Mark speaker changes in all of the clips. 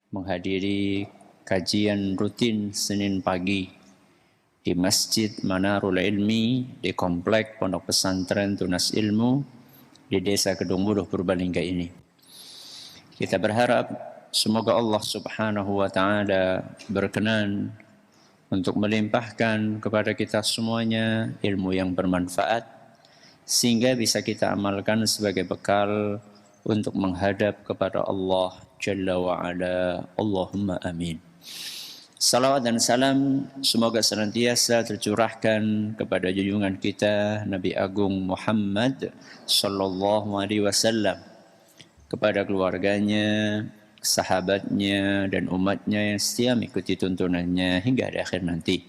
Speaker 1: menghadiri kajian rutin Senin pagi di Masjid Manarul Ilmi di Komplek Pondok Pesantren Tunas Ilmu di Desa Kedung Buruh Purbalingga ini. Kita berharap semoga Allah Subhanahu wa taala berkenan untuk melimpahkan kepada kita semuanya ilmu yang bermanfaat sehingga bisa kita amalkan sebagai bekal untuk menghadap kepada Allah Jalla wa Ala. Allahumma amin. Salawat dan salam semoga senantiasa tercurahkan kepada junjungan kita Nabi Agung Muhammad sallallahu alaihi wasallam, kepada keluarganya, sahabatnya dan umatnya yang setia mengikuti tuntunannya hingga akhir nanti.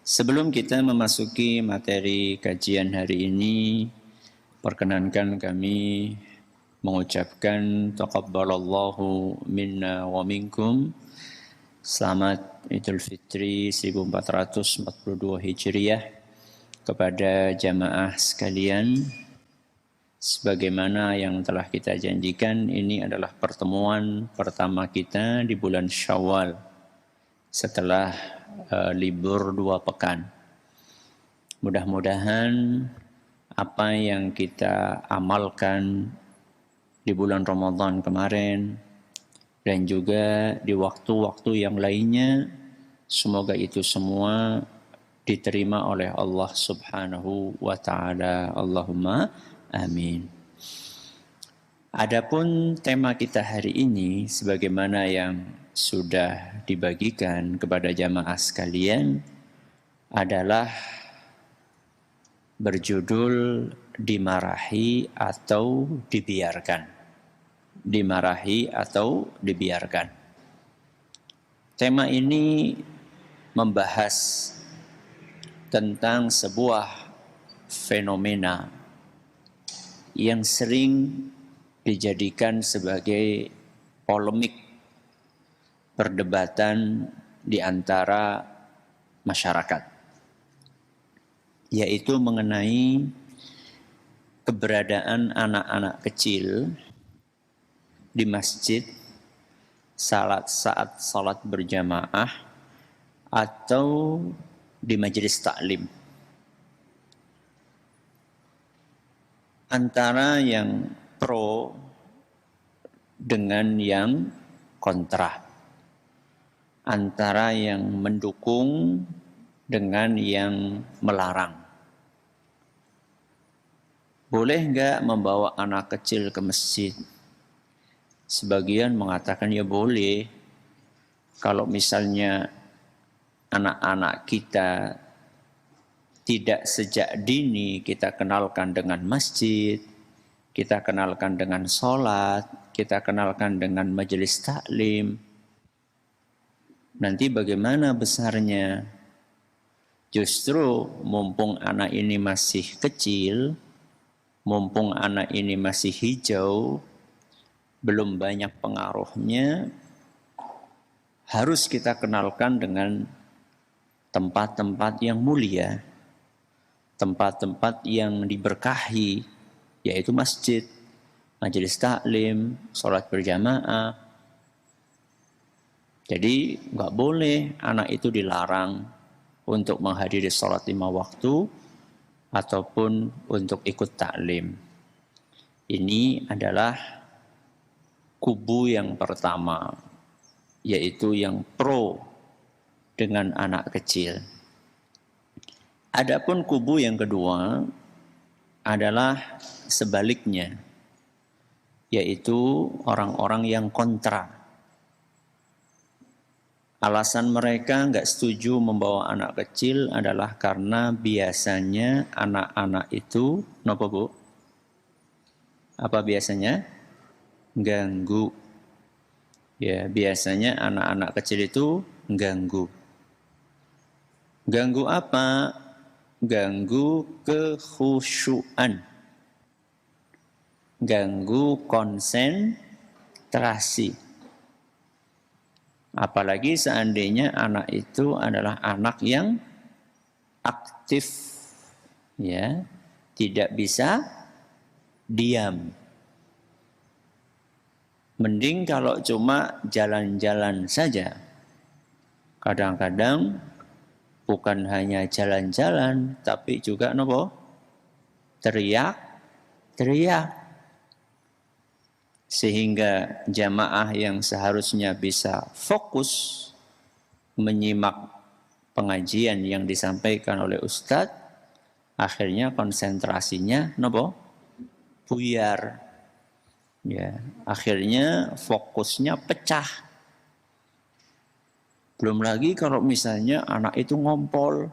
Speaker 1: Sebelum kita memasuki materi kajian hari ini, perkenankan kami mengucapkan taqabbalallahu minna wa minkum. Selamat Idul Fitri 1442 Hijriah kepada jamaah sekalian. Sebagaimana yang telah kita janjikan, ini adalah pertemuan pertama kita di bulan Syawal setelah libur 2 pekan. Mudah-mudahan apa yang kita amalkan di bulan Ramadan kemarin dan juga di waktu-waktu yang lainnya, semoga itu semua diterima oleh Allah Subhanahu wa taala. Allahumma amin. Adapun tema kita hari ini sebagaimana yang sudah dibagikan kepada jamaah sekalian adalah berjudul dimarahi atau dibiarkan. Dimarahi atau dibiarkan. Tema ini membahas tentang sebuah fenomena yang sering dijadikan sebagai polemik perdebatan di antara masyarakat, yaitu mengenai keberadaan anak-anak kecil di masjid saat salat berjamaah atau di majelis taklim. Antara yang pro dengan yang kontra, antara yang mendukung dengan yang melarang. Boleh enggak membawa anak kecil ke masjid? Sebagian mengatakan ya boleh, kalau misalnya anak-anak kita tidak sejak dini kita kenalkan dengan masjid, kita kenalkan dengan sholat, kita kenalkan dengan majelis taklim, nanti bagaimana besarnya? Justru mumpung anak ini masih kecil, mumpung anak ini masih hijau, belum banyak pengaruhnya, harus kita kenalkan dengan tempat-tempat yang mulia, tempat-tempat yang diberkahi, yaitu masjid, majelis taklim, sholat berjamaah. Jadi nggak boleh anak itu dilarang untuk menghadiri sholat 5 waktu ataupun untuk ikut taklim. Ini adalah kubu yang pertama, yaitu yang pro dengan anak kecil. Adapun kubu yang kedua adalah sebaliknya, yaitu orang-orang yang kontra. Alasan mereka nggak setuju membawa anak kecil adalah karena biasanya anak-anak itu, kenapa Bu? Apa biasanya? Ganggu. Ya, biasanya anak-anak kecil itu ganggu. Ganggu apa? Ganggu kekhusyuan. Ganggu konsentrasi. Apalagi seandainya anak itu adalah anak yang aktif, ya, tidak bisa diam. Mending kalau cuma jalan-jalan saja. Kadang-kadang bukan hanya jalan-jalan, tapi juga nopo? Teriak. Sehingga jamaah yang seharusnya bisa fokus menyimak pengajian yang disampaikan oleh ustadz, akhirnya konsentrasinya nopo? Buyar. Ya, akhirnya fokusnya pecah. Belum lagi kalau misalnya anak itu ngompol,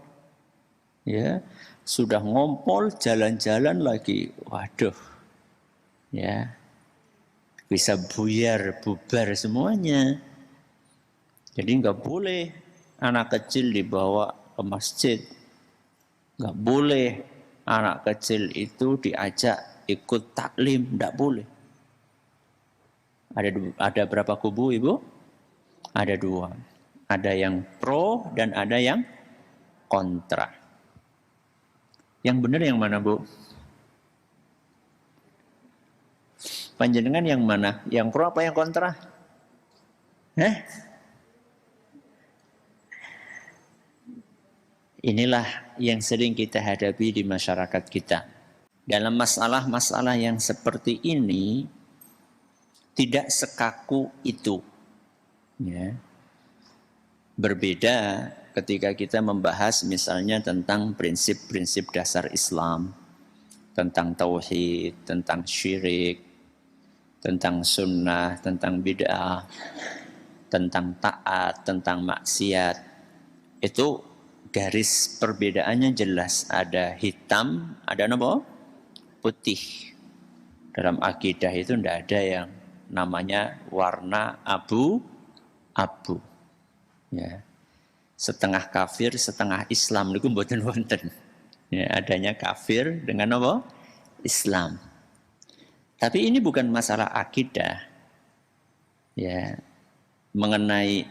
Speaker 1: ya sudah ngompol jalan-jalan lagi, waduh, ya bisa bubar semuanya. Jadi nggak boleh anak kecil dibawa ke masjid, nggak boleh anak kecil itu diajak ikut taklim, nggak boleh. Ada berapa kubu, Ibu? Ada 2. Ada yang pro dan ada yang kontra. Yang benar yang mana, Bu? Panjenengan yang mana? Yang pro apa yang kontra? Inilah yang sering kita hadapi di masyarakat kita. Dalam masalah-masalah yang seperti ini, tidak sekaku itu. Ya. Berbeda ketika kita membahas misalnya tentang prinsip-prinsip dasar Islam, tentang tauhid, tentang syirik, tentang sunnah, tentang bid'ah, tentang taat, tentang maksiat. Itu garis perbedaannya jelas. Ada hitam, ada apa? Putih. Dalam akidah itu tidak ada yang namanya warna abu-abu. Ya. Setengah kafir, setengah Islam niku mboten wonten. Ya, adanya kafir dengan apa? Islam. Tapi ini bukan masalah akidah. Ya. Mengenai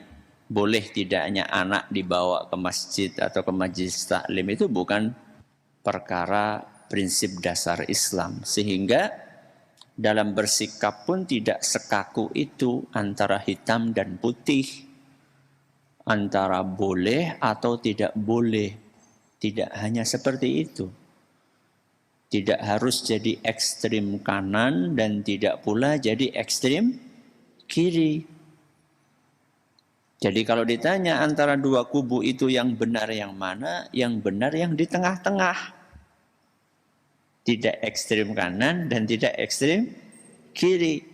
Speaker 1: boleh tidaknya anak dibawa ke masjid atau ke majelis taklim itu bukan perkara prinsip dasar Islam. Sehingga dalam bersikap pun tidak sekaku itu antara hitam dan putih. Antara boleh atau tidak boleh. Tidak hanya seperti itu. Tidak harus jadi ekstrim kanan dan tidak pula jadi ekstrim kiri. Jadi kalau ditanya antara 2 kubu itu yang benar yang mana? Yang benar yang di tengah-tengah. Tidak ekstrim kanan dan tidak ekstrim kiri.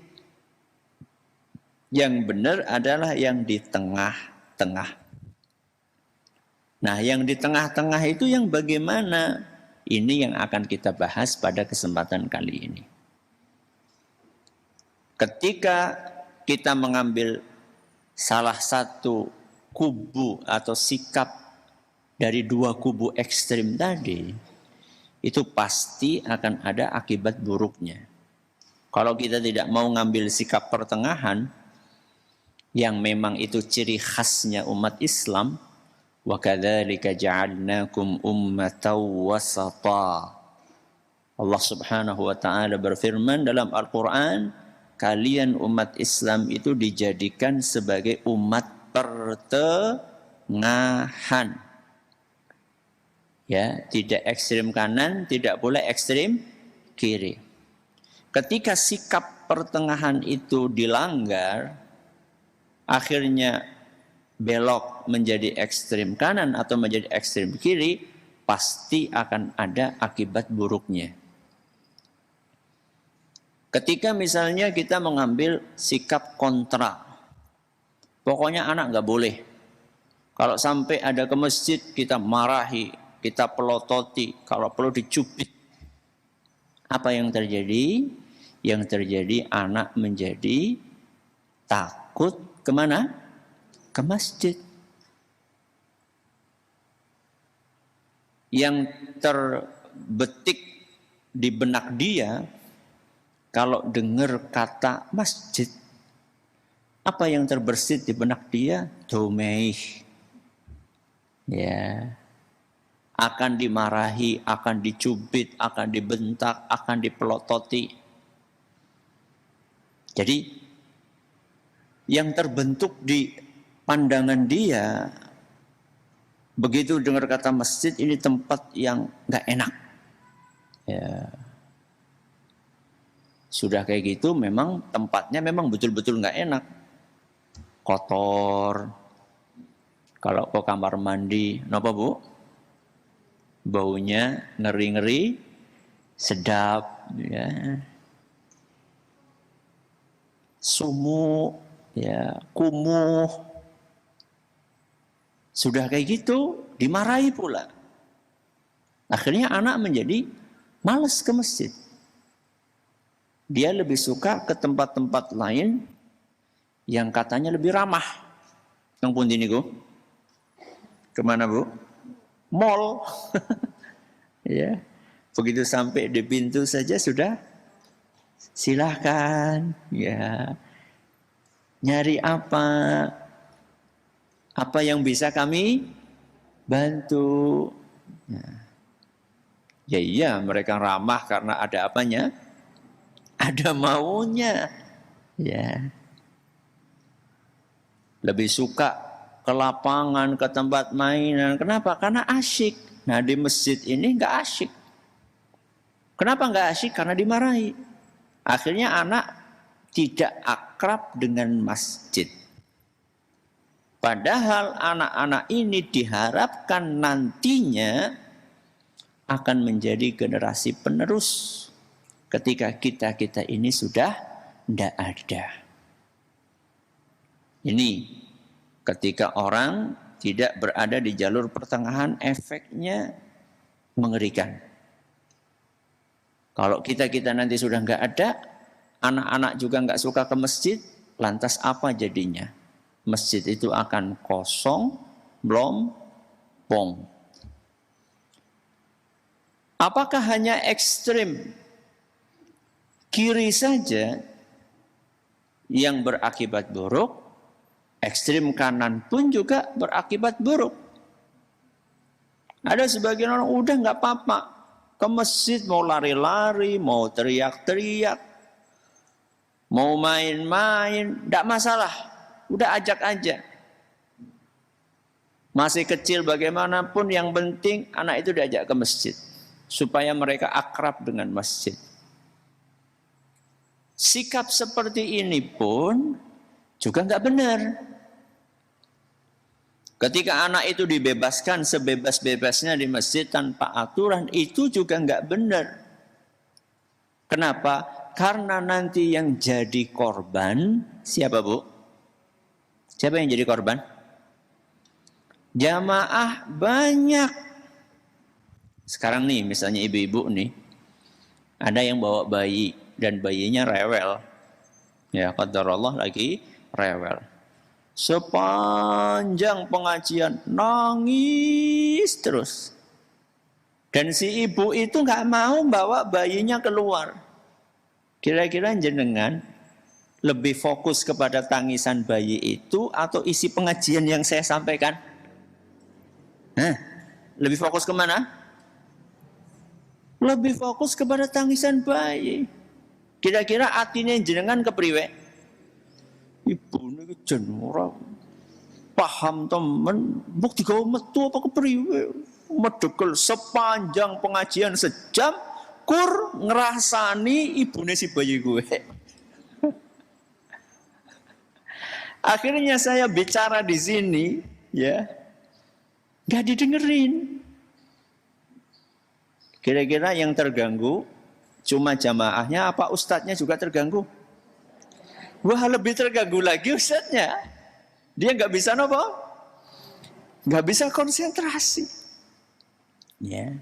Speaker 1: Yang benar adalah yang di tengah-tengah. Nah, yang di tengah-tengah itu yang bagaimana? Ini yang akan kita bahas pada kesempatan kali ini. Ketika kita mengambil salah satu kubu atau sikap dari 2 kubu ekstrim tadi, itu pasti akan ada akibat buruknya. Kalau kita tidak mau ngambil sikap pertengahan, yang memang itu ciri khasnya umat Islam, wa kadzalika ja'alnakum ummatan wasata. Allah Subhanahu wa taala berfirman dalam Al-Qur'an, kalian umat Islam itu dijadikan sebagai umat pertengahan. Ya, tidak ekstrem kanan, tidak pula ekstrem kiri. Ketika sikap pertengahan itu dilanggar, akhirnya belok menjadi ekstrem kanan atau menjadi ekstrem kiri, pasti akan ada akibat buruknya. Ketika misalnya kita mengambil sikap kontra, pokoknya anak nggak boleh. Kalau sampai ada ke masjid, kita marahi, kita pelototi, kalau perlu dicubit. Apa yang terjadi? Yang terjadi anak menjadi takut kemana? Ke masjid. Yang terbetik di benak dia, kalau dengar kata masjid, apa yang terbersit di benak dia? Domeih. Ya. Akan dimarahi, akan dicubit, akan dibentak, akan dipelototi. Jadi yang terbentuk di pandangan dia, begitu dengar kata masjid ini tempat yang nggak enak. Ya. Sudah kayak gitu memang tempatnya memang betul-betul nggak enak. Kotor. Kalau ke kamar mandi, kenapa Bu? Baunya ngeri-ngeri, sedap, ya. Sumuk, ya, kumuh. Sudah kayak gitu, dimarahi pula. Akhirnya anak menjadi malas ke masjid. Dia lebih suka ke tempat-tempat lain yang katanya lebih ramah. Yang pun ini Bu. Kemana Bu? Mall. Ya. Begitu sampai di pintu saja sudah silahkan. Ya. Nyari apa? Apa yang bisa kami bantu? Ya iya, mereka ramah karena ada apanya? Ada maunya. Ya. Lebih suka ke lapangan, ke tempat mainan. Kenapa? Karena asyik. Nah di masjid ini nggak asyik. Kenapa nggak asyik? Karena dimarahi. Akhirnya anak tidak akrab dengan masjid. Padahal anak-anak ini diharapkan nantinya akan menjadi generasi penerus ketika kita ini sudah tidak ada. Ini ketika orang tidak berada di jalur pertengahan, efeknya mengerikan. Kalau kita nanti sudah nggak ada, anak-anak juga nggak suka ke masjid, lantas apa jadinya? Masjid itu akan kosong, melompong. Apakah hanya ekstrim kiri saja yang berakibat buruk? Ekstrim kanan pun juga berakibat buruk. Ada sebagian orang udah nggak apa-apa ke masjid, mau lari-lari, mau teriak-teriak, mau main-main, nggak masalah, udah ajak aja. Masih kecil bagaimanapun, yang penting anak itu diajak ke masjid supaya mereka akrab dengan masjid. Sikap seperti ini pun juga nggak benar. Ketika anak itu dibebaskan sebebas-bebasnya di masjid tanpa aturan, itu juga nggak benar. Kenapa? Karena nanti yang jadi korban siapa Bu? Siapa yang jadi korban? Jamaah banyak. Sekarang nih misalnya ibu-ibu nih, ada yang bawa bayi dan bayinya rewel. Ya qadarullah lagi rewel. Sepanjang pengajian nangis terus. Dan si ibu itu nggak mau bawa bayinya keluar. Kira-kira jenengan lebih fokus kepada tangisan bayi itu atau isi pengajian yang saya sampaikan? Lebih fokus kemana? Lebih fokus kepada tangisan bayi. Kira-kira hatinya jenengan kepriwe? Ibu ini jen ora paham temen, bukti kau metu apa kepriwe? Medegel sepanjang pengajian sejam, kur ngerasani ibune si bayi gue. Akhirnya saya bicara di sini, ya, nggak didengerin. Kira-kira yang terganggu cuma jamaahnya apa ustadznya juga terganggu? Wah lebih terganggu lagi ustadznya. Dia nggak bisa nopo, nggak bisa konsentrasi. Ya.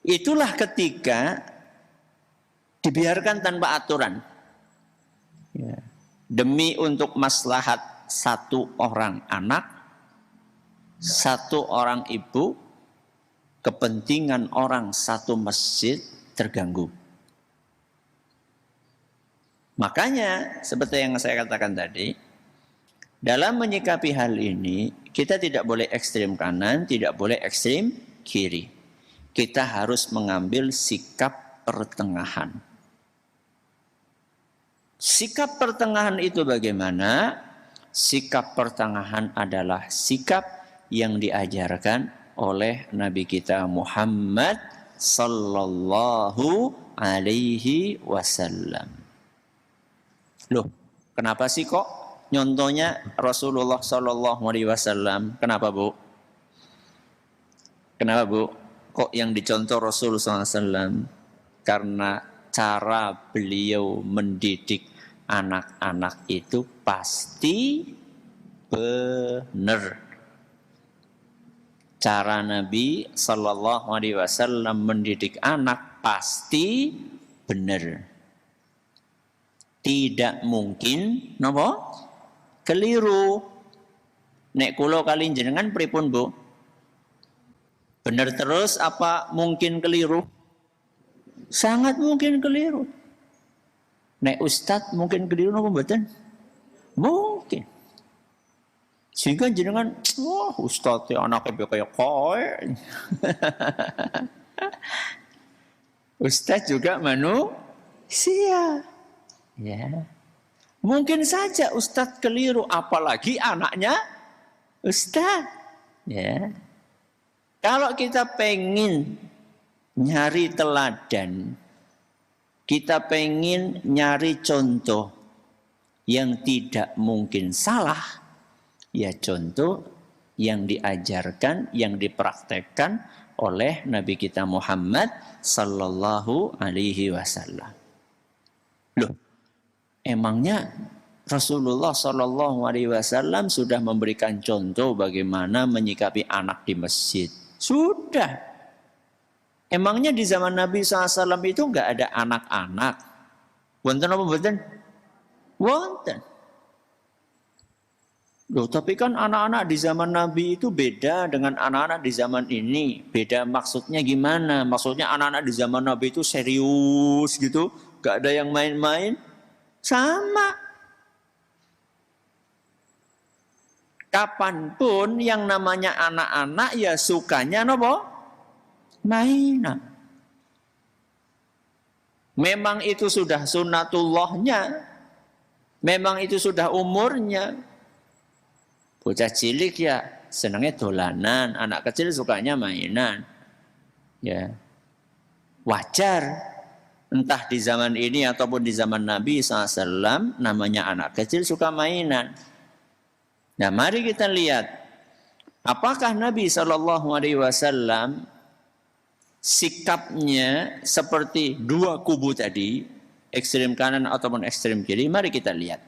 Speaker 1: Itulah ketika dibiarkan tanpa aturan. Ya. Demi untuk maslahat satu orang anak, satu orang ibu, kepentingan orang satu masjid terganggu. Makanya seperti yang saya katakan tadi, dalam menyikapi hal ini kita tidak boleh ekstrem kanan, tidak boleh ekstrem kiri. Kita harus mengambil sikap pertengahan. Sikap pertengahan itu bagaimana? Sikap pertengahan adalah sikap yang diajarkan oleh Nabi kita Muhammad sallallahu alaihi wasallam. Loh, kenapa sih kok nyontohnya Rasulullah sallallahu alaihi wasallam? Kenapa, Bu? Kenapa, Bu? Kok yang dicontoh Rasul sallallahu alaihi wasallam? Karena cara beliau mendidik anak-anak itu pasti benar. Cara Nabi sallallahu alaihi wasallam mendidik anak pasti benar. Tidak mungkin napa? Keliru. Nek kula kali jenengan pripun, Bu? Benar terus apa mungkin keliru? Sangat mungkin keliru. Nek ustad mungkin keliru napa mboten? Mungkin. Sehingga jenengan, wah ustad anaknya kayak kowe. Ustad juga manusia. Ya. Mungkin saja ustad keliru, apalagi anaknya ustad. Ya. Kalau kita pengen nyari teladan, kita pengen nyari contoh yang tidak mungkin salah, ya contoh yang diajarkan, yang dipraktekkan oleh Nabi kita Muhammad sallallahu alaihi wasallam. Loh, emangnya Rasulullah sallallahu alaihi wasallam sudah memberikan contoh bagaimana menyikapi anak di masjid? Sudah. Emangnya di zaman Nabi SAW itu enggak ada anak-anak? Wonten apa mboten? Wonten. Loh, tapi kan anak-anak di zaman Nabi itu beda dengan anak-anak di zaman ini. Beda maksudnya gimana? Maksudnya anak-anak di zaman Nabi itu serius gitu, enggak ada yang main-main. Sama. Kapanpun yang namanya anak-anak ya sukanya nopo? Mainan. Memang itu sudah sunnatullahnya. Memang itu sudah umurnya. Bocah cilik ya senangnya dolanan, anak kecil sukanya mainan. Ya. Wajar. Entah di zaman ini ataupun di zaman Nabi SAW, namanya anak kecil suka mainan. Nah, mari kita lihat apakah Nabi SAW sikapnya seperti dua kubu tadi, ekstrem kanan ataupun ekstrem kiri. Mari kita lihat.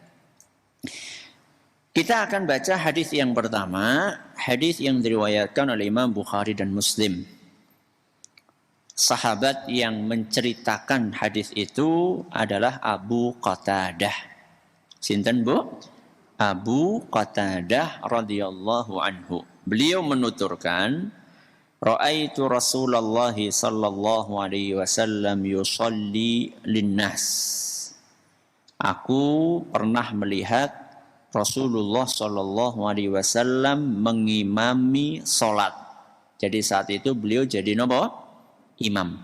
Speaker 1: Kita akan baca hadis yang pertama, hadis yang diriwayatkan oleh Imam Bukhari dan Muslim. Sahabat yang menceritakan hadis itu adalah Abu Qatadah. Sinten, Bu? Abu Qatadah radhiyallahu anhu. Beliau menuturkan, Ra'aitu Rasulullah sallallahu alaihi wasallam yusalli linnas. Aku pernah melihat Rasulullah sallallahu alaihi wasallam mengimami salat. Jadi saat itu beliau jadi napa? Imam.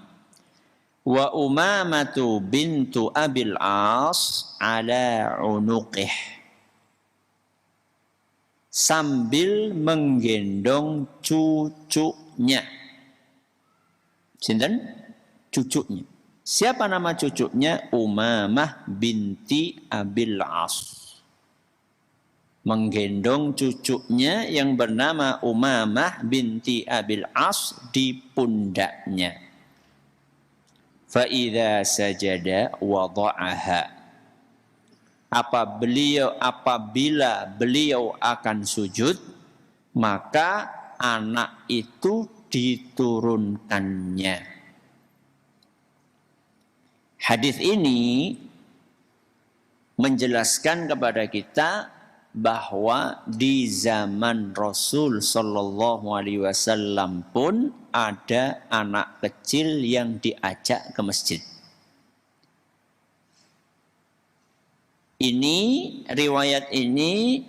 Speaker 1: Wa Umamatu bintu Abil As ala unuqih. Sambil menggendong cucunya. Sinten? Cucunya. Siapa nama cucunya? Umamah binti Abil As. Menggendong cucunya yang bernama Umamah binti Abil As di pundaknya. Fa idza sajada wada'aha. Apabila beliau akan sujud, maka anak itu diturunkannya. Hadis ini menjelaskan kepada kita bahwa di zaman Rasul Shallallahu Alaihi Wasallam pun ada anak kecil yang diajak ke masjid. Ini riwayat ini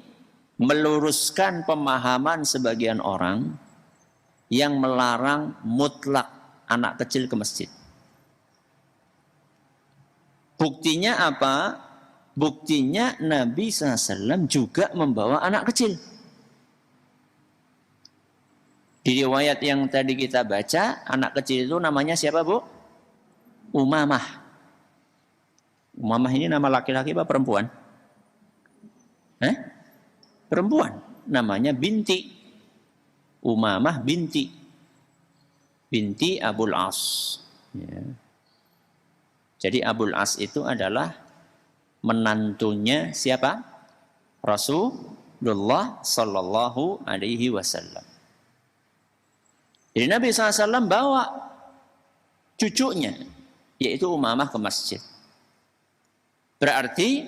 Speaker 1: meluruskan pemahaman sebagian orang yang melarang mutlak anak kecil ke masjid. Buktinya apa? Buktinya Nabi SAW juga membawa anak kecil. Di riwayat yang tadi kita baca, anak kecil itu namanya siapa, Bu? Umamah. Umamah ini nama laki-laki apa perempuan? Perempuan. Namanya binti. Umamah binti. Binti Abul As. Ya. Jadi Abul As itu adalah menantunya siapa? Rasulullah Sallallahu Alaihi Wasallam. Jadi Nabi SAW bawa cucunya, yaitu Umamah ke masjid. Berarti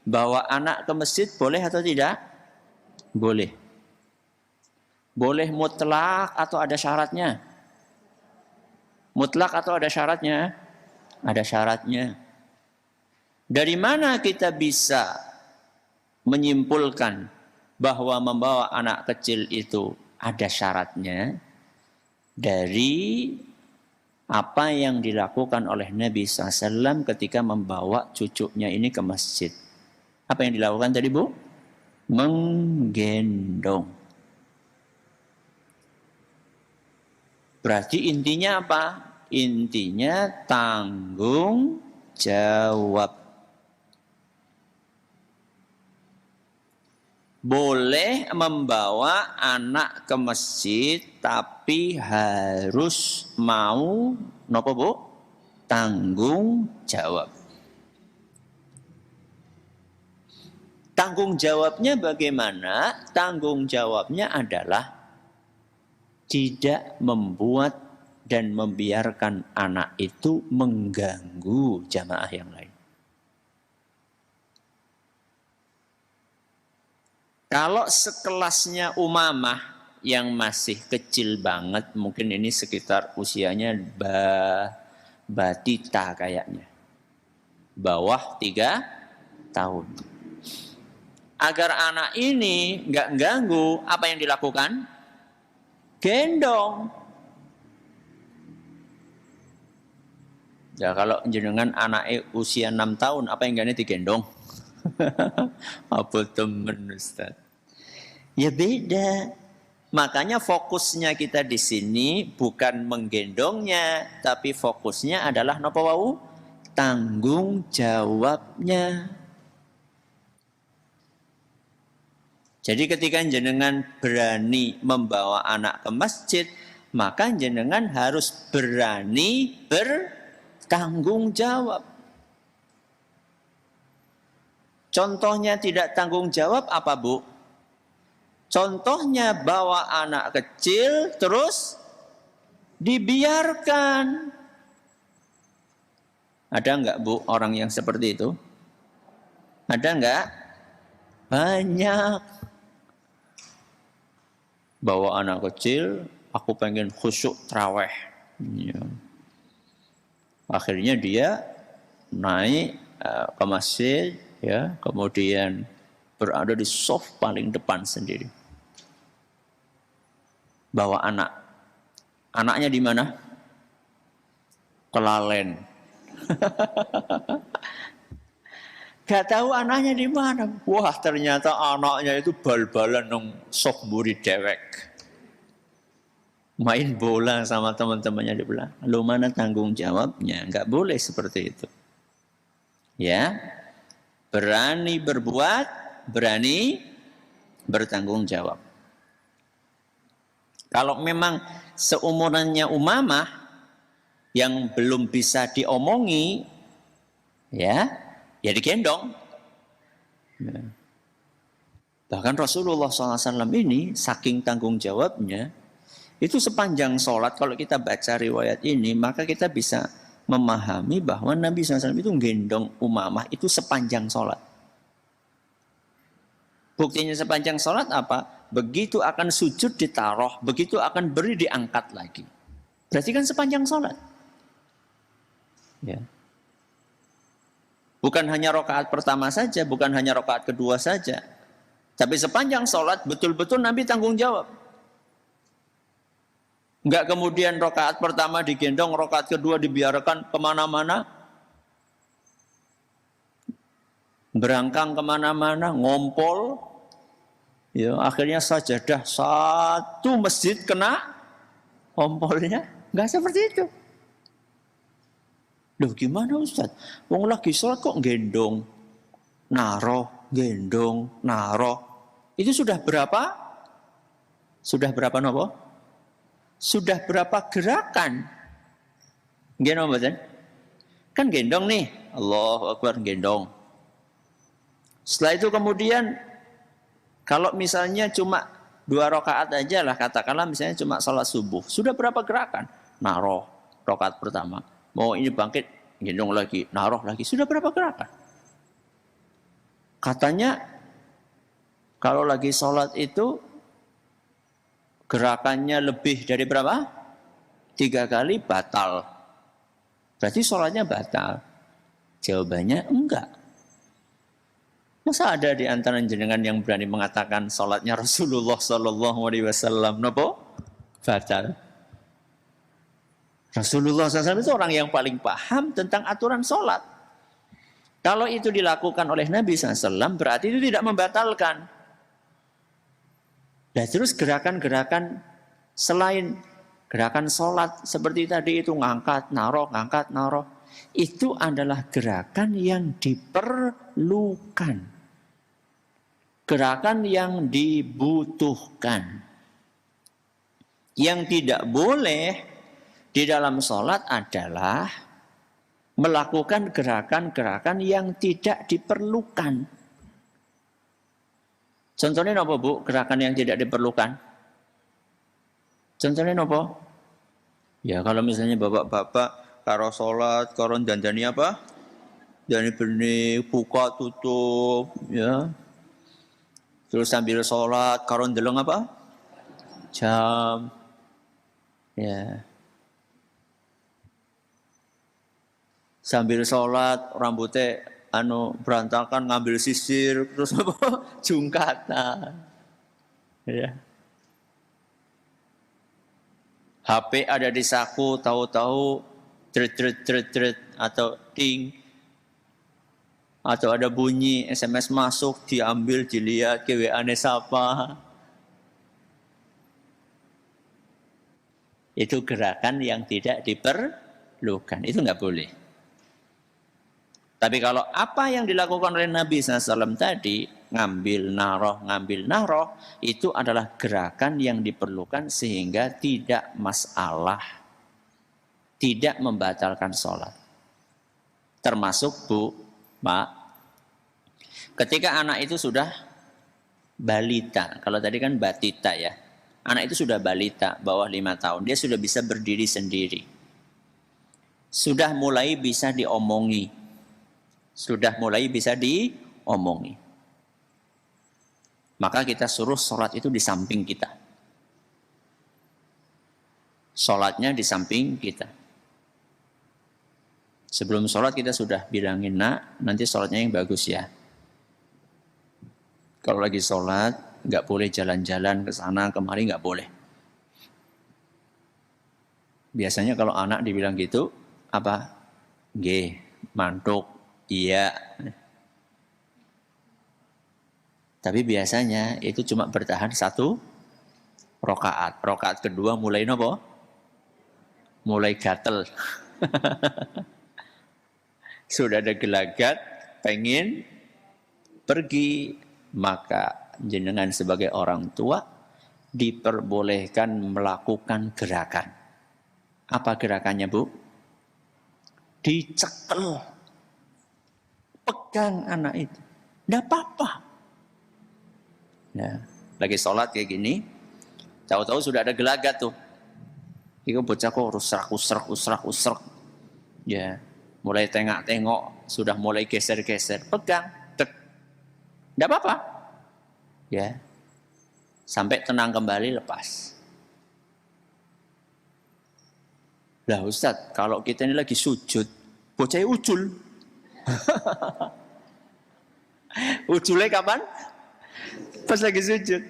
Speaker 1: bawa anak ke masjid boleh atau tidak? Boleh. Boleh mutlak atau ada syaratnya? Mutlak atau ada syaratnya? Ada syaratnya. Dari mana kita bisa menyimpulkan bahwa membawa anak kecil itu ada syaratnya? Dari apa yang dilakukan oleh Nabi SAW ketika membawa cucunya ini ke masjid. Apa yang dilakukan tadi, Bu? Menggendong. Berarti intinya apa? Intinya tanggung jawab. Boleh membawa anak ke masjid, tapi harus mau nopo, Bu? Tanggung jawab. Tanggung jawabnya bagaimana? Tanggung jawabnya adalah tidak membuat dan membiarkan anak itu mengganggu jamaah yang lain. Kalau sekelasnya Umamah yang masih kecil banget, mungkin ini sekitar usianya batita kayaknya. Bawah 3 tahun. Agar anak ini nggak ganggu, apa yang dilakukan? Gendong. Ya kalau jenengan anak usia 6 tahun, apa yang gak digendong? Apa temen Ustaz? Ya beda. Makanya fokusnya kita di sini bukan menggendongnya, tapi fokusnya adalah napa wau? Tanggung jawabnya. Jadi ketika jenengan berani membawa anak ke masjid, maka jenengan harus berani bertanggung jawab. Contohnya tidak tanggung jawab apa, Bu? Contohnya bawa anak kecil terus dibiarkan. Ada enggak, Bu, orang yang seperti itu? Ada enggak? Banyak. Bawa anak kecil, aku pengen khusyuk tarawih. Ya. Akhirnya dia naik ke masjid, ya, kemudian berada di soft paling depan sendiri. Bawa anak. Anaknya di mana? Kelalen. Gak tahu anaknya di mana. Wah, ternyata anaknya itu bal-balan nang sok mburi dewek. Main bola sama teman-temannya di belakang. Lu mana tanggung jawabnya? Gak boleh seperti itu. Ya. Berani berbuat, berani bertanggung jawab. Kalau memang seumurannya Umamah yang belum bisa diomongi, ya digendong. Ya. Bahkan Rasulullah SAW ini saking tanggung jawabnya, itu sepanjang sholat kalau kita baca riwayat ini, maka kita bisa memahami bahwa Nabi SAW itu gendong Umamah itu sepanjang sholat. Buktinya sepanjang sholat apa? Begitu akan sujud ditaruh, begitu akan beri diangkat lagi. Berarti kan sepanjang sholat. Ya. Bukan hanya rakaat pertama saja, bukan hanya rakaat kedua saja. Tapi sepanjang sholat betul-betul Nabi tanggung jawab. Enggak kemudian rakaat pertama digendong, rakaat kedua dibiarkan kemana-mana. berangkang kemana-mana, ngompol, ya akhirnya sajadah satu masjid kena ngompolnya. Enggak seperti itu. Loh gimana Ustaz? Wong lagi sholat kok gendong, naroh, gendong, naroh. Itu sudah berapa? Sudah berapa nopo? Sudah berapa gerakan? Gendong betul? Kan gendong nih, Allahu Akbar gendong. Setelah itu kemudian kalau misalnya cuma 2 rakaat aja lah, katakanlah misalnya cuma sholat subuh, sudah berapa gerakan? Naroh rakaat pertama. Mau ini bangkit, gendong lagi, naroh lagi. Sudah berapa gerakan? Katanya kalau lagi sholat itu gerakannya lebih dari berapa? 3 kali batal. Berarti sholatnya batal. Jawabannya enggak. Masa ada di antara jenengan yang berani mengatakan sholatnya Rasulullah Sallallahu Alaihi Wasallam nopo batal? Rasulullah SAW itu orang yang paling paham tentang aturan sholat. Kalau itu dilakukan oleh Nabi SAW berarti itu tidak membatalkan. Nah terus gerakan-gerakan selain gerakan sholat seperti tadi itu ngangkat, naroh, itu adalah gerakan yang diperlukan. Gerakan yang dibutuhkan. Yang tidak boleh di dalam sholat adalah melakukan gerakan-gerakan yang tidak diperlukan. Contohnya apa Bu? Gerakan yang tidak diperlukan. Contohnya apa? Ya kalau misalnya bapak-bapak karo sholat, karo dandani apa? Dandani benih, buka tutup, ya. Terus sambil sholat, karo ndeleng apa? Jam, ya. Sambil sholat rambutnya berantakan ngambil sisir terus apa jungkatan ya. HP ada di saku tahu-tahu tret atau ting atau ada bunyi SMS masuk diambil dilihat ke WA-nya siapa. Itu gerakan yang tidak diperlukan, itu nggak boleh. Tapi kalau apa yang dilakukan oleh Nabi SAW tadi, ngambil naroh, itu adalah gerakan yang diperlukan sehingga tidak masalah, tidak membatalkan sholat. Termasuk Bu, Mak, ketika anak itu sudah balita, kalau tadi kan batita ya, anak itu sudah balita, bawah 5 tahun, dia sudah bisa berdiri sendiri. Sudah mulai bisa diomongi. Sudah mulai bisa diomongi. Maka kita suruh sholat itu di samping kita. Sholatnya di samping kita. Sebelum sholat kita sudah bilangin, nak, nanti sholatnya yang bagus ya. Kalau lagi sholat, nggak boleh jalan-jalan ke sana kemari, nggak boleh. Biasanya kalau anak dibilang gitu, apa? Nggih, mantuk. Iya. Tapi biasanya itu cuma bertahan 1 rakaat. Rakaat kedua mulai nopo? Mulai gatel. Sudah ada gelagat, pengen pergi, maka jenengan sebagai orang tua diperbolehkan melakukan gerakan. Apa gerakannya, Bu? Dicekel. Pegang anak itu. Tidak apa-apa. Nah, lagi sholat kayak gini, tahu-tahu sudah ada gelagat tuh. Itu bocah kok usrak. Ya, mulai tengok-tengok, sudah mulai geser-geser. Pegang, tek. Tidak apa-apa. Ya, sampai tenang kembali, lepas. Lah Ustadz, kalau kita ini lagi sujud, bocahnya ucul. Ujulnya kapan? Pas lagi sujud.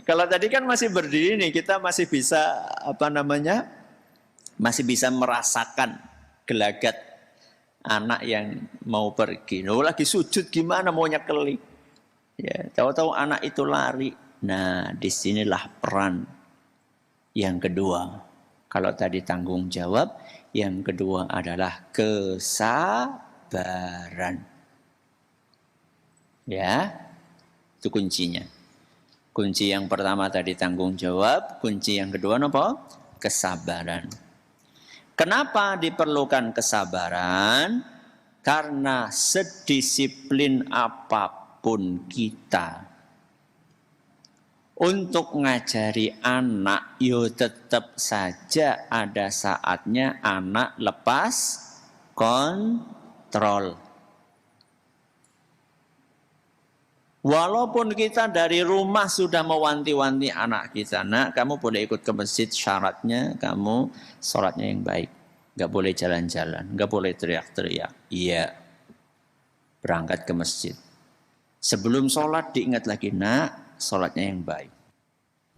Speaker 1: Kalau tadi kan masih berdiri nih, kita masih bisa masih bisa merasakan gelagat anak yang mau pergi. Loh, lagi sujud gimana mau nyekelik? Ya, tahu-tahu anak itu lari. Nah, disinilah peran yang kedua. Kalau tadi tanggung jawab, yang kedua adalah kesabaran. Ya, itu kuncinya. Kunci yang pertama tadi tanggung jawab, kunci yang kedua apa? Kesabaran. Kenapa diperlukan kesabaran? Karena sedisiplin apapun kita untuk ngajari anak, yo tetap saja ada saatnya anak lepas kontrol. Walaupun kita dari rumah sudah mewanti-wanti anak kita, nak kamu boleh ikut ke masjid, syaratnya kamu sholatnya yang baik. Gak boleh jalan-jalan, gak boleh teriak-teriak. Iya, berangkat ke masjid. Sebelum sholat diingat lagi, nak sholatnya yang baik.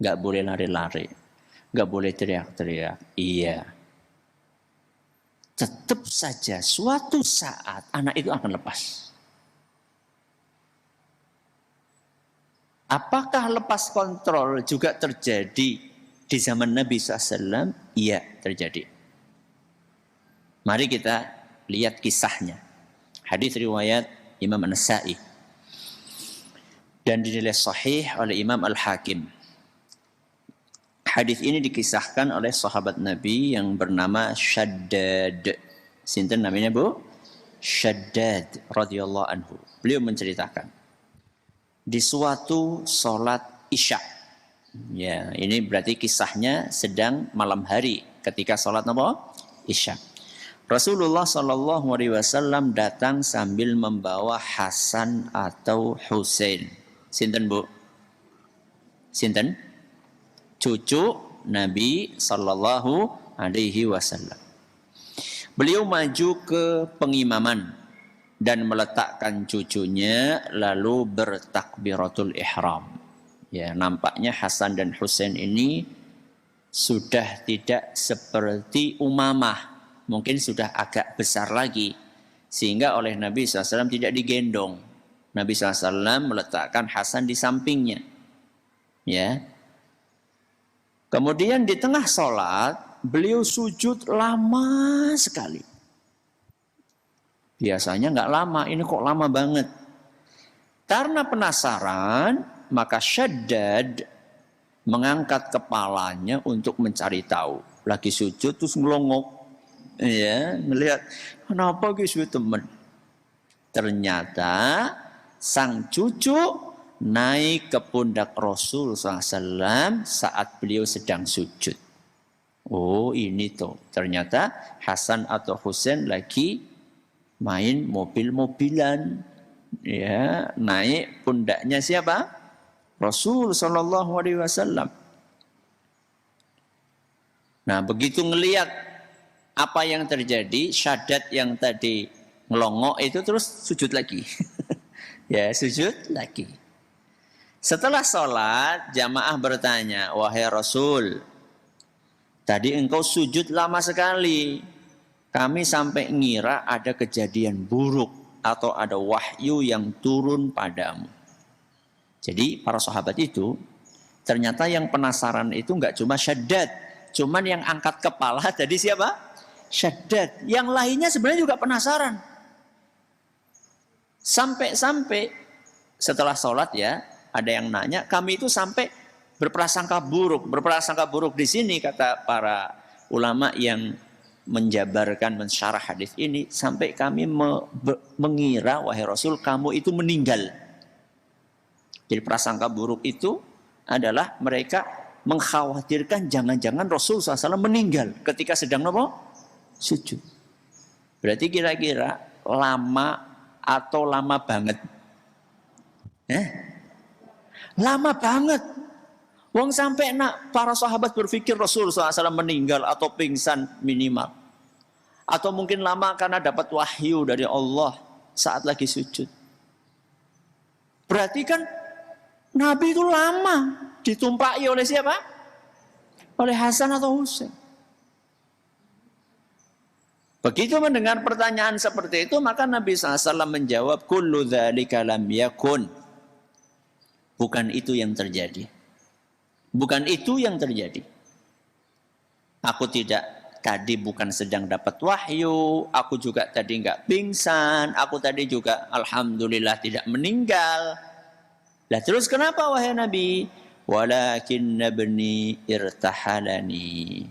Speaker 1: Gak boleh lari-lari, gak boleh teriak-teriak. Iya. Tetap saja suatu saat anak itu akan lepas. Apakah lepas kontrol juga terjadi di zaman Nabi SAW? Iya, terjadi. Mari kita lihat kisahnya. Hadis riwayat Imam An-Nasa'i dan dinilai sahih oleh Imam Al-Hakim. Hadis ini dikisahkan oleh sahabat Nabi yang bernama Shaddad. Sinten namanya, Bu? Shaddad radhiyallahu anhu. Beliau menceritakan di suatu sholat isya. Ya, ini berarti kisahnya sedang malam hari ketika sholat apa? Isya. Rasulullah SAW datang sambil membawa Hasan atau Husain. Sinten, Bu? Sinten? Cucu Nabi SAW. Beliau maju ke pengimaman dan meletakkan cucunya lalu bertakbiratul ihram. Ya, nampaknya Hasan dan Husain ini sudah tidak seperti Umamah, mungkin sudah agak besar lagi, sehingga oleh Nabi SAW tidak digendong. Nabi SAW meletakkan Hasan di sampingnya. Ya. Kemudian di tengah sholat beliau sujud lama sekali. Biasanya nggak lama, ini kok lama banget. Karena penasaran, maka Shaddad mengangkat kepalanya untuk mencari tahu. Lagi sujud terus ngelongok, ya, ngelihat kenapa gitu teman. Ternyata sang cucu naik ke pundak Rasul SAW saat beliau sedang sujud. Oh, ini tuh ternyata Hasan atau Husain lagi main mobil-mobilan, ya, naik pundaknya siapa? Rasul Shallallahu Alaihi Wasallam. Nah, begitu ngelihat apa yang terjadi, Shaddad yang tadi ngelongok itu terus sujud lagi. Ya, sujud lagi. Setelah sholat, jamaah bertanya, wahai Rasul, tadi engkau sujud lama sekali. Kami sampai ngira ada kejadian buruk atau ada wahyu yang turun padamu. Jadi para sahabat itu ternyata yang penasaran itu enggak cuma Shaddad, cuman yang angkat kepala tadi siapa? Shaddad. Yang lainnya sebenarnya juga penasaran. Sampai-sampai setelah sholat ya, ada yang nanya, kami itu sampai berprasangka buruk di sini kata para ulama yang menjabarkan, mensyarah hadis ini, sampai kami mengira, wahai Rasul, kamu itu meninggal. Jadi prasangka buruk itu adalah mereka mengkhawatirkan jangan-jangan Rasul SAW meninggal ketika sedang sujud. Berarti kira-kira lama atau lama banget? Lama banget. Wong sampai para sahabat berpikir Rasul SAW meninggal atau pingsan minimal. Atau mungkin lama karena dapat wahyu dari Allah saat lagi sujud. Berarti kan Nabi itu lama ditumpaki oleh siapa? Oleh Hasan atau Husain. Begitu mendengar pertanyaan seperti itu, maka Nabi SAW menjawab, kullu dzalika lam yakun. Bukan itu yang terjadi. Bukan itu yang terjadi. Aku tadi bukan sedang dapat wahyu, aku juga tadi enggak pingsan, aku tadi juga alhamdulillah tidak meninggal. Lah terus kenapa wahai Nabi? Walakin nabni irtahalani.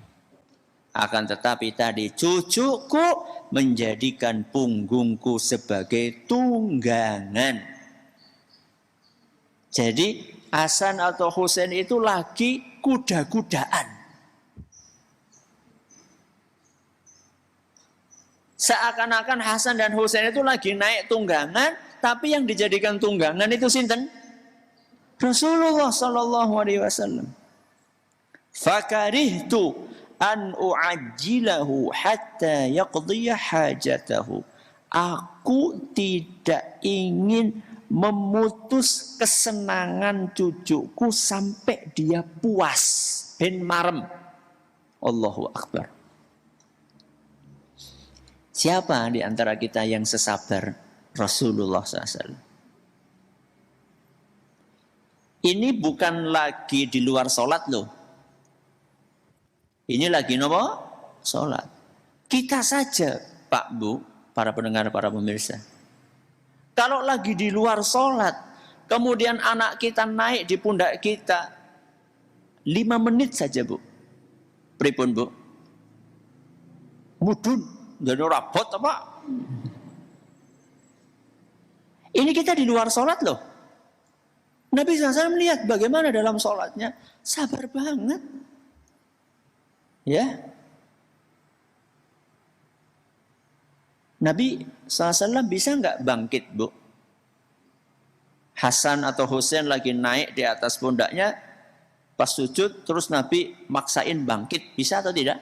Speaker 1: Akan tetapi tadi cucuku menjadikan punggungku sebagai tunggangan. Jadi Hasan atau Husain itu lagi kuda-kudaan. Seakan-akan Hasan dan Husain itu lagi naik tunggangan, tapi yang dijadikan tunggangan itu sinten? Rasulullah sallallahu alaihi wasallam. Fakarihtu an u'ajjilahu hatta yaqdiya hajatahu. Aku tidak ingin memutus kesenangan cucuku sampai dia puas ben marem. Allahu Akbar. Siapa di antara kita yang sesabar Rasulullah SAW? Ini bukan lagi di luar sholat loh. Ini lagi nopo? Sholat. Kita saja, Pak Bu, para pendengar, para pemirsa. Kalau lagi di luar sholat, kemudian anak kita naik di pundak kita, 5 menit saja Bu. Pripun Bu? Mudun, jadi rapot apa? Ini kita di luar sholat loh. Nabi SAW melihat bagaimana dalam sholatnya, sabar banget. Ya, Nabi SAW bisa nggak bangkit Bu? Hasan atau Husain lagi naik di atas pundaknya, pas sujud terus Nabi maksain bangkit, bisa atau tidak?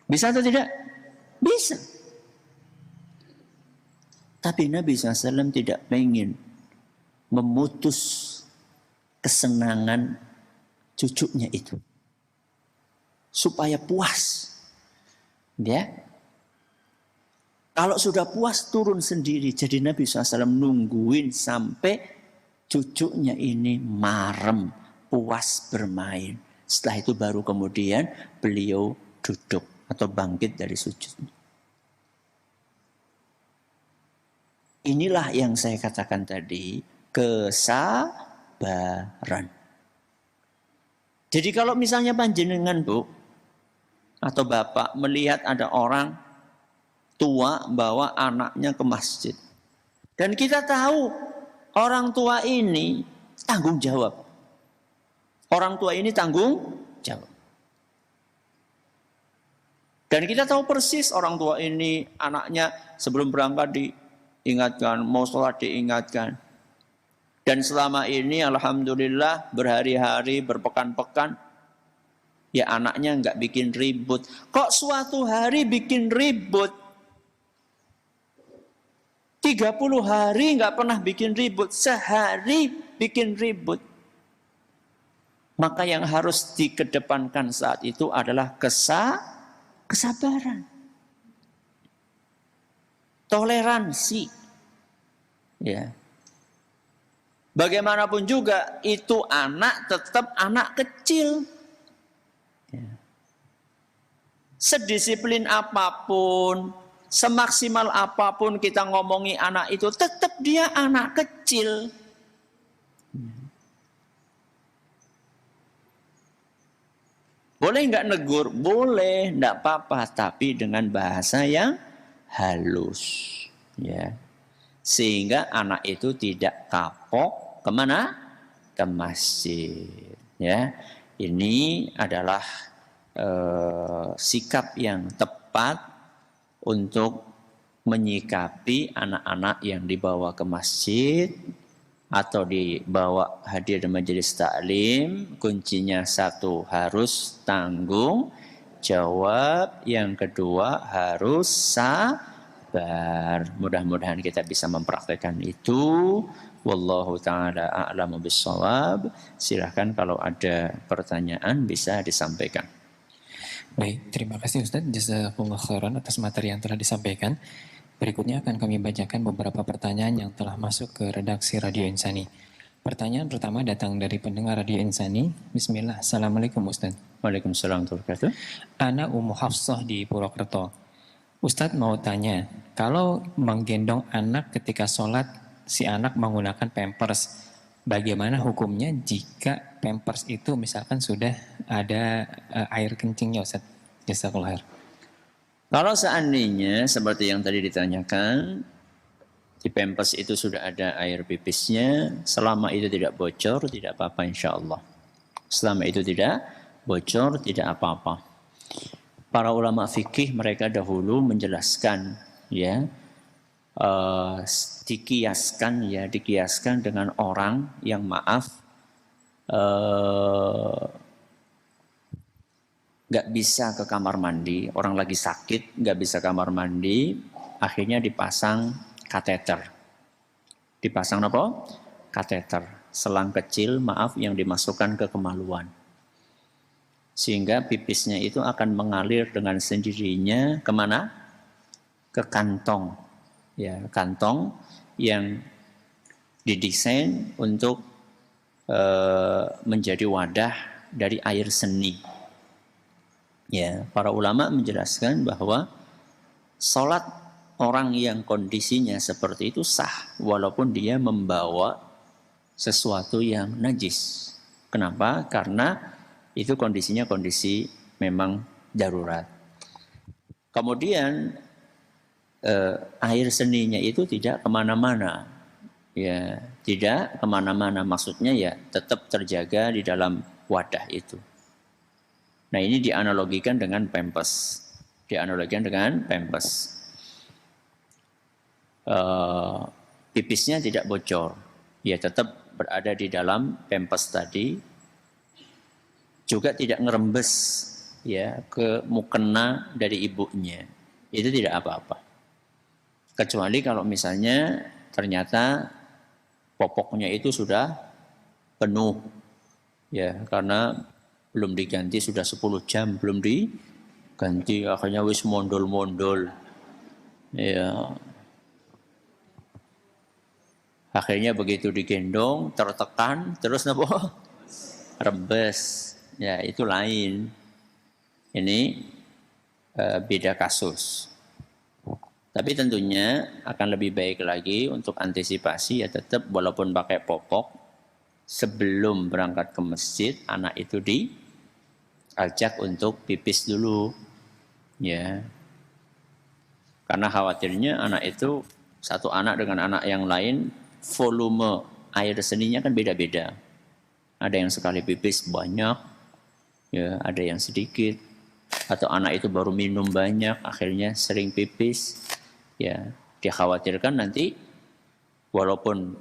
Speaker 1: Bisa atau tidak? Bisa. Tapi Nabi SAW tidak ingin memutus kesenangan cucunya itu, supaya puas. Ya. Kalau sudah puas turun sendiri. Jadi Nabi SAW nungguin sampai cucunya ini marem, puas bermain. Setelah itu baru kemudian beliau duduk atau bangkit dari sujud. Inilah yang saya katakan tadi, kesabaran. Jadi kalau misalnya panjenengan Bu atau Bapak melihat ada orang tua bawa anaknya ke masjid. Dan kita tahu orang tua ini tanggung jawab. Orang tua ini tanggung jawab. Dan kita tahu persis orang tua ini anaknya sebelum berangkat diingatkan, mau sholat diingatkan. Dan selama ini alhamdulillah berhari-hari, berpekan-pekan, ya anaknya enggak bikin ribut. Kok suatu hari bikin ribut? 30 hari nggak pernah bikin ribut, sehari bikin ribut. Maka yang harus dikedepankan saat itu adalah kesabaran. Toleransi. Ya. Bagaimanapun juga itu anak tetap anak kecil. Ya. Sedisiplin apapun, semaksimal apapun kita ngomongi anak itu, tetap dia anak kecil. Boleh nggak negur? Boleh, nggak apa-apa, tapi dengan bahasa yang halus, ya, sehingga anak itu tidak kapok kemana? Ke masjid. Ya, ini adalah sikap yang tepat untuk menyikapi anak-anak yang dibawa ke masjid atau dibawa hadir di majelis taklim. Kuncinya satu, harus tanggung jawab. Yang kedua, harus sabar. Mudah-mudahan kita bisa mempraktekkan itu. Wallahu ta'ala a'lamu bissawab. Silahkan kalau ada pertanyaan bisa disampaikan.
Speaker 2: Baik, terima kasih Ustaz. Jazakumullah khairan atas materi yang telah disampaikan. Berikutnya akan kami bacakan beberapa pertanyaan yang telah masuk ke redaksi Radio Insani. Pertanyaan pertama datang dari pendengar Radio Insani. Bismillah. Assalamualaikum Ustaz.
Speaker 1: Waalaikumsalam warahmatullahi wabarakatuh.
Speaker 2: Ana Ummu Hafsah di Purwokerto. Ustadz mau tanya, kalau menggendong anak ketika sholat, si anak menggunakan pampers, bagaimana hukumnya jika pampers itu misalkan sudah ada air kencingnya Ustadz? Jazakallah khair.
Speaker 1: Kalau seandainya seperti yang tadi ditanyakan, di pampers itu sudah ada air pipisnya, selama itu tidak bocor, tidak apa-apa insya Allah. Selama itu tidak bocor, tidak apa-apa. Para ulama fikih mereka dahulu menjelaskan, ya, dikiaskan dengan orang yang maaf, nggak bisa ke kamar mandi, orang lagi sakit, nggak bisa kamar mandi, akhirnya dipasang kateter. Dipasang apa? Kateter, selang kecil, maaf, yang dimasukkan ke kemaluan. Sehingga pipisnya itu akan mengalir dengan sendirinya kemana? Ke kantong. Ya, kantong yang didesain untuk menjadi wadah dari air seni. Ya, para ulama menjelaskan bahwa sholat orang yang kondisinya seperti itu sah walaupun dia membawa sesuatu yang najis. Kenapa? Karena itu kondisinya kondisi memang darurat. Kemudian air seninya itu tidak kemana-mana. Ya, tidak kemana-mana. Maksudnya ya tetap terjaga di dalam wadah itu. Nah, ini dianalogikan dengan pampers. Dianalogikan dengan pampers. Pipisnya tidak bocor. Ya tetap berada di dalam pampers tadi. Juga tidak ngerembes ya ke mukena dari ibunya. Itu tidak apa-apa. Kecuali kalau misalnya ternyata popoknya itu sudah penuh. Ya, karena belum diganti sudah 10 jam belum diganti, akhirnya wis mondol-mondol. Ya. Akhirnya begitu digendong, tertekan, terus apa? Rembes. Ya, itu lain. Ini beda kasus. Tapi tentunya akan lebih baik lagi untuk antisipasi ya tetap walaupun pakai popok, sebelum berangkat ke masjid, anak itu diajak untuk pipis dulu. Ya. Karena khawatirnya anak itu, satu anak dengan anak yang lain, volume air seninya kan beda-beda. Ada yang sekali pipis banyak, ya, ada yang sedikit. Atau anak itu baru minum banyak, akhirnya sering pipis. Ya, dikhawatirkan nanti walaupun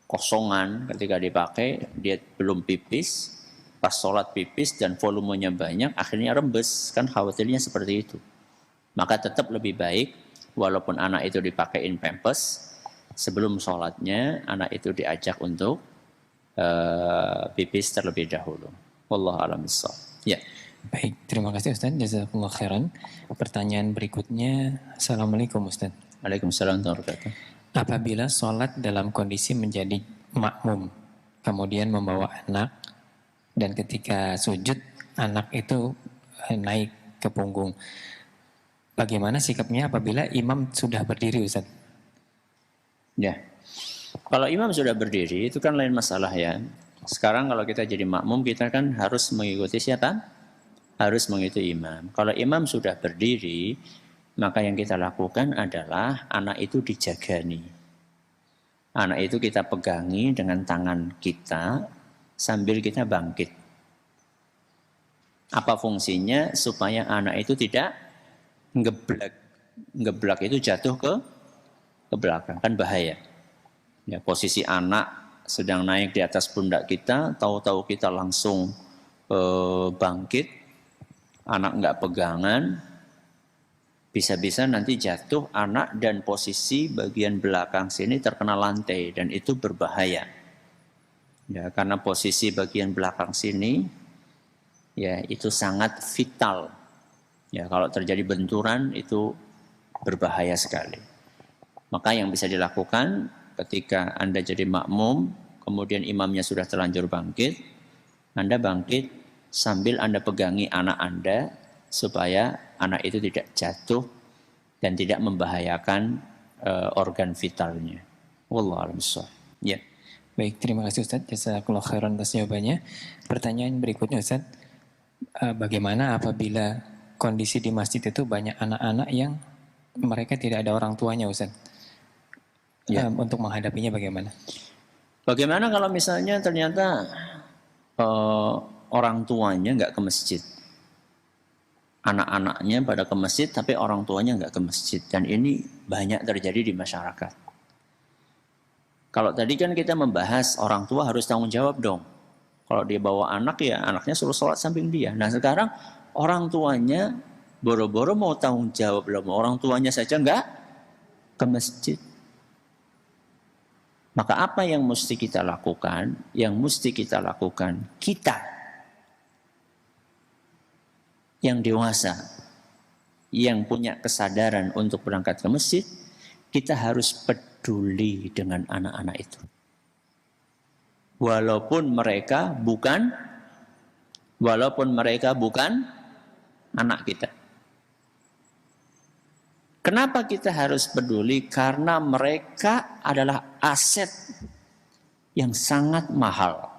Speaker 1: kosongan ketika dipakai, dia belum pipis, pas sholat pipis dan volumenya banyak, akhirnya rembes, kan khawatirnya seperti itu. Maka tetap lebih baik, walaupun anak itu dipakein pampers, sebelum sholatnya anak itu diajak untuk pipis terlebih dahulu. Wallahu a'lam bishawab. Ya.
Speaker 2: Baik, terima kasih Ustaz. Jazakumullah khairan. Pertanyaan berikutnya, Assalamualaikum Ustaz.
Speaker 1: Waalaikumsalam warahmatullahi wabarakatuh.
Speaker 2: Apabila sholat dalam kondisi menjadi makmum, kemudian membawa anak, dan ketika sujud, anak itu naik ke punggung. Bagaimana sikapnya apabila imam sudah berdiri Ustaz?
Speaker 1: Ya, kalau imam sudah berdiri, itu kan lain masalah ya. Sekarang kalau kita jadi makmum, kita kan harus mengikuti siapa? Harus mengikuti imam. Kalau imam sudah berdiri, maka yang kita lakukan adalah anak itu dijagani. Anak itu kita pegangi dengan tangan kita sambil kita bangkit. Apa fungsinya? Supaya anak itu tidak ngeblak. Ngeblak itu jatuh ke belakang, kan bahaya. Ya, posisi anak sedang naik di atas pundak kita, tahu-tahu kita langsung bangkit, anak nggak pegangan, bisa-bisa nanti jatuh anak dan posisi bagian belakang sini terkena lantai dan itu berbahaya. Ya, karena posisi bagian belakang sini ya itu sangat vital Ya, kalau terjadi benturan itu berbahaya sekali. Maka yang bisa dilakukan ketika Anda jadi makmum, kemudian imamnya sudah terlanjur bangkit, Anda bangkit sambil Anda pegangi anak Anda supaya anak itu tidak jatuh dan tidak membahayakan organ vitalnya. Wallahu a'lam bishawab. Ya.
Speaker 2: Baik, terima kasih Ustadz. Jazakallahu khairan atas jawabannya. Pertanyaan berikutnya Ustadz, bagaimana apabila kondisi di masjid itu banyak anak-anak yang mereka tidak ada orang tuanya Ustadz?
Speaker 1: Ya.
Speaker 2: Untuk menghadapinya bagaimana?
Speaker 1: Bagaimana kalau misalnya ternyata orang tuanya nggak ke masjid? Anak-anaknya pada ke masjid tapi orang tuanya nggak ke masjid. Dan ini banyak terjadi di masyarakat. Kalau tadi kan kita membahas orang tua harus tanggung jawab dong. Kalau dia bawa anak ya anaknya suruh sholat samping dia. Nah sekarang orang tuanya boro-boro mau tanggung jawab loh. Orang tuanya saja nggak ke masjid. Maka apa yang mesti kita lakukan? Yang mesti kita lakukan kita yang dewasa, yang punya kesadaran untuk berangkat ke masjid, kita harus peduli dengan anak-anak itu. Walaupun mereka bukan anak kita. Kenapa kita harus peduli? Karena mereka adalah aset yang sangat mahal.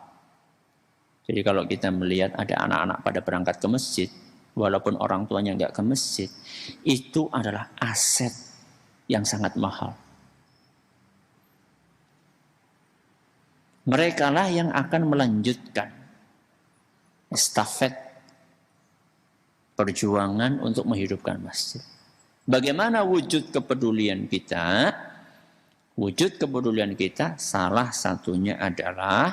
Speaker 1: Jadi kalau kita melihat ada anak-anak pada berangkat ke masjid, walaupun orang tuanya nggak ke masjid, itu adalah aset yang sangat mahal. Mereka lah yang akan melanjutkan estafet perjuangan untuk menghidupkan masjid. Bagaimana wujud kepedulian kita? Wujud kepedulian kita salah satunya adalah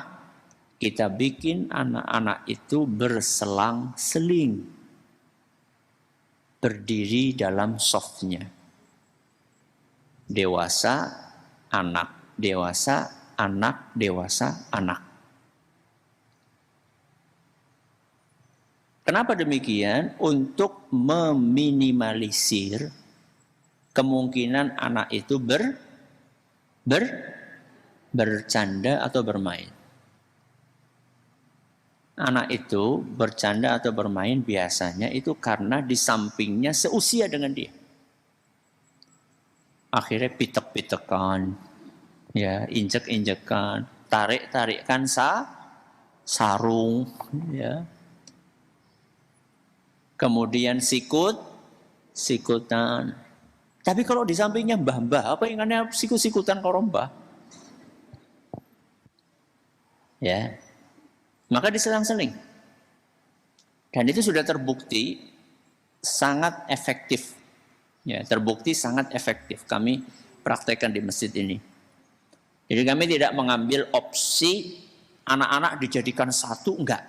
Speaker 1: kita bikin anak-anak itu berselang-seling, berdiri dalam softnya. Dewasa, anak, dewasa, anak, dewasa, anak. Kenapa demikian? Untuk meminimalisir kemungkinan anak itu bercanda atau bermain. Anak itu bercanda atau bermain biasanya itu karena di sampingnya seusia dengan dia. Akhirnya pitek-pitekan, ya, injek-injekan, tarik-tarikan sarung, ya. Kemudian sikutan. Tapi kalau di sampingnya mbah-mbah, apa ingatnya sikut-sikutan karo mbah? Ya. Maka diselang-seling. Dan itu sudah terbukti sangat efektif. Ya, terbukti sangat efektif. Kami praktekkan di masjid ini. Jadi kami tidak mengambil opsi anak-anak dijadikan satu, enggak.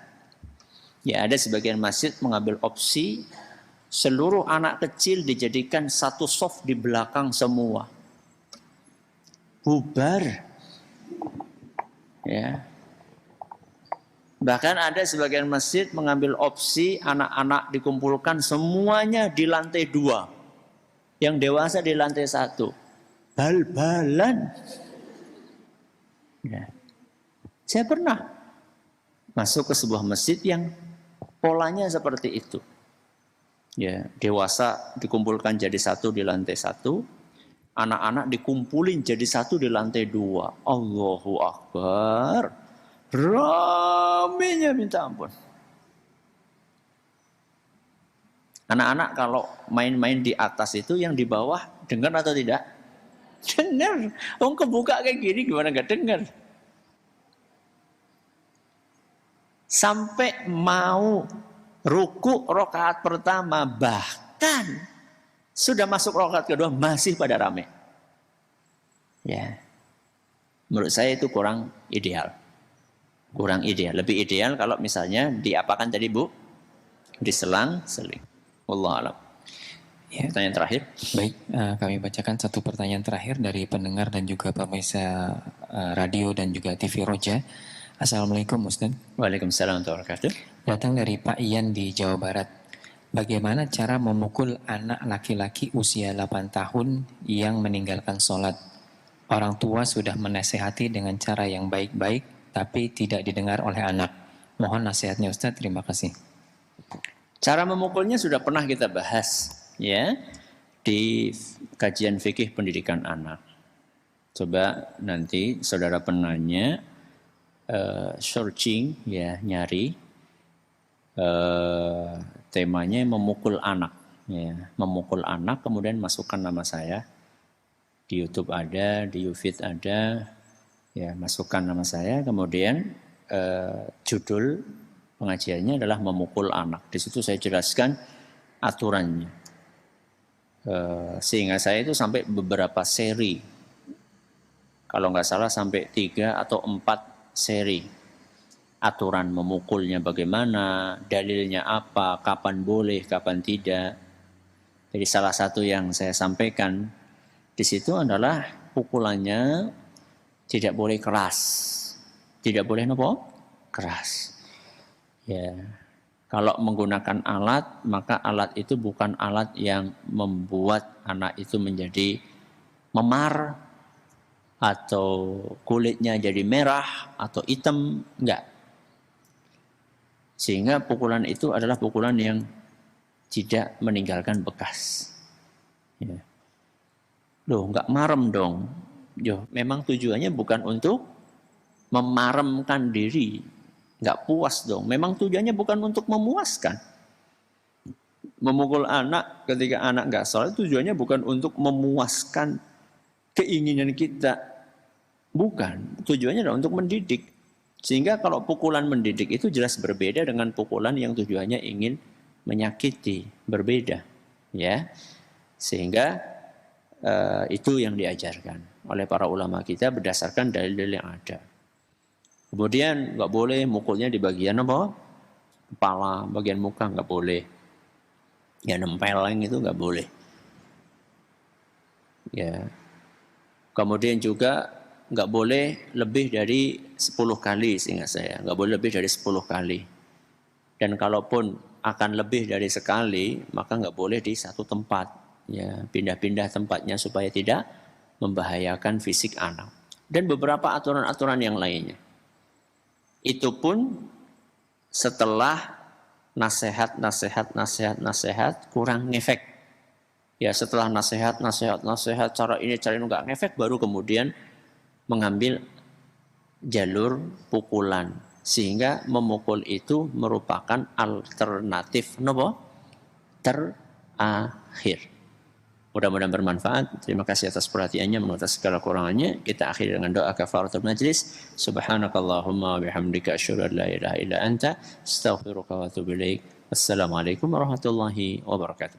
Speaker 1: Ya, ada sebagian masjid mengambil opsi seluruh anak kecil dijadikan satu soft di belakang semua. Bubar. Ya. Bahkan ada sebagian masjid mengambil opsi anak-anak dikumpulkan semuanya di lantai 2. Yang dewasa di lantai 1. Bal-balan. Ya. Saya pernah masuk ke sebuah masjid yang polanya seperti itu. Ya, dewasa dikumpulkan jadi satu di lantai 1, anak-anak dikumpulin jadi satu di lantai 2. Allahu Akbar. Ramenya minta ampun. Anak-anak kalau main-main di atas itu yang di bawah dengar atau tidak? Dengar. Wong kebuka kayak gini gimana nggak dengar? Sampai mau ruku rakaat pertama, bahkan sudah masuk rakaat kedua masih pada rame. Ya, menurut saya itu kurang ideal. Kurang ideal. Lebih ideal kalau misalnya diapakan tadi Bu? Diselang-seling. Wallahu a'lam.
Speaker 2: Ya.
Speaker 1: Pertanyaan terakhir.
Speaker 2: Baik, kami bacakan satu pertanyaan terakhir dari pendengar dan juga pemirsa radio dan juga TV Roja. Assalamualaikum Ustaz.
Speaker 1: Waalaikumsalam warahmatullahi wabarakatuh.
Speaker 2: Datang dari Pak Ian di Jawa Barat. Bagaimana cara memukul anak laki-laki usia 8 tahun yang meninggalkan sholat? Orang tua sudah menasehati dengan cara yang baik-baik, tapi tidak didengar oleh anak. Mohon nasihatnya Ustadz, terima kasih.
Speaker 1: Cara memukulnya sudah pernah kita bahas ya di kajian fikih pendidikan anak. Coba nanti saudara penanya searching ya, nyari temanya memukul anak ya, memukul anak, kemudian masukkan nama saya di YouTube ada, di Ufit ada ya, masukkan nama saya, kemudian judul pengajiannya adalah memukul anak. Di situ saya jelaskan aturannya sehingga saya itu sampai beberapa seri, kalau nggak salah sampai 3 atau 4 seri. Aturan memukulnya bagaimana, dalilnya apa, kapan boleh, kapan tidak. Jadi salah satu yang saya sampaikan di situ adalah pukulannya tidak boleh keras. Tidak boleh nopo? Keras. Ya. Kalau menggunakan alat, maka alat itu bukan alat yang membuat anak itu menjadi memar atau kulitnya jadi merah atau hitam, enggak. Sehingga pukulan itu adalah pukulan yang tidak meninggalkan bekas. Ya. Loh, enggak marem dong. Yo, memang tujuannya bukan untuk memaremkan diri. Enggak puas dong. Memang tujuannya bukan untuk memuaskan. Memukul anak ketika anak enggak sholat tujuannya bukan untuk memuaskan keinginan kita. Bukan. Tujuannya adalah untuk mendidik. Sehingga kalau pukulan mendidik itu jelas berbeda dengan pukulan yang tujuannya ingin menyakiti, berbeda, ya. Sehingga itu yang diajarkan oleh para ulama kita berdasarkan dalil-dalil yang ada. Kemudian nggak boleh mukulnya di bagian apa? Kepala, bagian muka nggak boleh. Ya nempeleng itu nggak boleh. Ya. Kemudian juga nggak boleh lebih dari 10 kali, seingat saya. Nggak boleh lebih dari 10 kali. Dan kalaupun akan lebih dari sekali, maka nggak boleh di satu tempat. Ya, pindah-pindah tempatnya supaya tidak membahayakan fisik anak. Dan beberapa aturan-aturan yang lainnya. Itu pun setelah nasihat kurang ngefek. Ya, setelah nasihat cara ini nggak ngefek, baru kemudian mengambil jalur pukulan, sehingga memukul itu merupakan alternatif terakhir. Mudah-mudahan bermanfaat. Terima kasih atas perhatiannya. Menurut segala kurangannya, kita akhiri dengan doa kafaratul majlis. Subhanakallahumma bihamdika asyhadu an la ilaha illa anta astaghfiruka wa atubu ilaik. Wassalamualaikum warahmatullahi wabarakatuh.